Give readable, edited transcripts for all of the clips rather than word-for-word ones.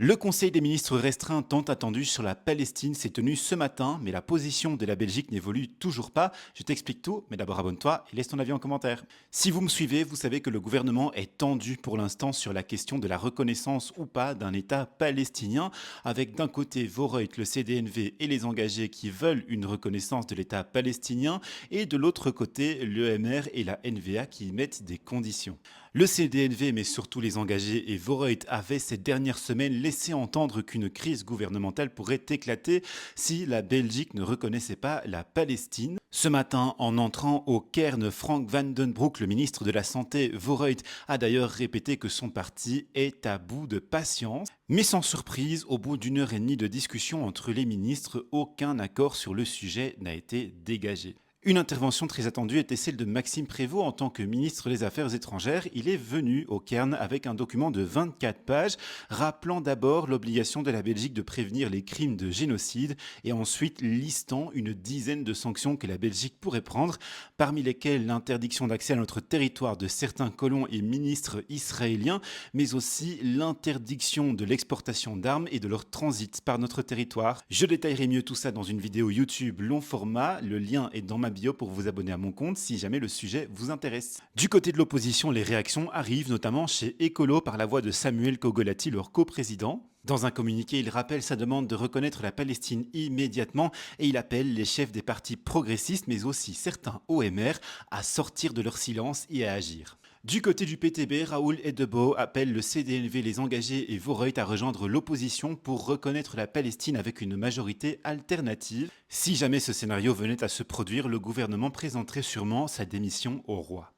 Le Conseil des ministres restreint tant attendu sur la Palestine s'est tenu ce matin, mais la position de la Belgique n'évolue toujours pas. Je t'explique tout, mais d'abord abonne-toi et laisse ton avis en commentaire. Si vous me suivez, vous savez que le gouvernement est tendu pour l'instant sur la question de la reconnaissance ou pas d'un État palestinien, avec d'un côté Voreut, le CDNV et les engagés qui veulent une reconnaissance de l'État palestinien, et de l'autre côté l'EMR et la NVA qui y mettent des conditions. Le CDNV, mais surtout les engagés et Voreut avaient ces dernières semaines laissé entendre qu'une crise gouvernementale pourrait éclater si la Belgique ne reconnaissait pas la Palestine. Ce matin, en entrant au Cairn, Frank van den Broek, le ministre de la Santé Voreut, a d'ailleurs répété que son parti est à bout de patience. Mais sans surprise, au bout d'une heure et demie de discussion entre les ministres, aucun accord sur le sujet n'a été dégagé. Une intervention très attendue était celle de Maxime Prévost en tant que ministre des Affaires étrangères. Il est venu au Cairn avec un document de 24 pages, rappelant d'abord l'obligation de la Belgique de prévenir les crimes de génocide et ensuite listant une dizaine de sanctions que la Belgique pourrait prendre, parmi lesquelles l'interdiction d'accès à notre territoire de certains colons et ministres israéliens, mais aussi l'interdiction de l'exportation d'armes et de leur transit par notre territoire. Je détaillerai mieux tout ça dans une vidéo YouTube long format, le lien est dans ma bio pour vous abonner à mon compte si jamais le sujet vous intéresse. Du côté de l'opposition, les réactions arrivent notamment chez Ecolo par la voix de Samuel Kogolati, leur coprésident. Dans un communiqué, il rappelle sa demande de reconnaître la Palestine immédiatement et il appelle les chefs des partis progressistes mais aussi certains OMR à sortir de leur silence et à agir. Du côté du PTB, Raoul Edebo appelle le CDNV, les engagés et Voreut à rejoindre l'opposition pour reconnaître la Palestine avec une majorité alternative. Si jamais ce scénario venait à se produire, le gouvernement présenterait sûrement sa démission au roi.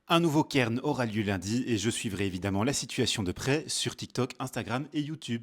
Un nouveau Cairn aura lieu lundi et je suivrai évidemment la situation de près sur TikTok, Instagram et YouTube.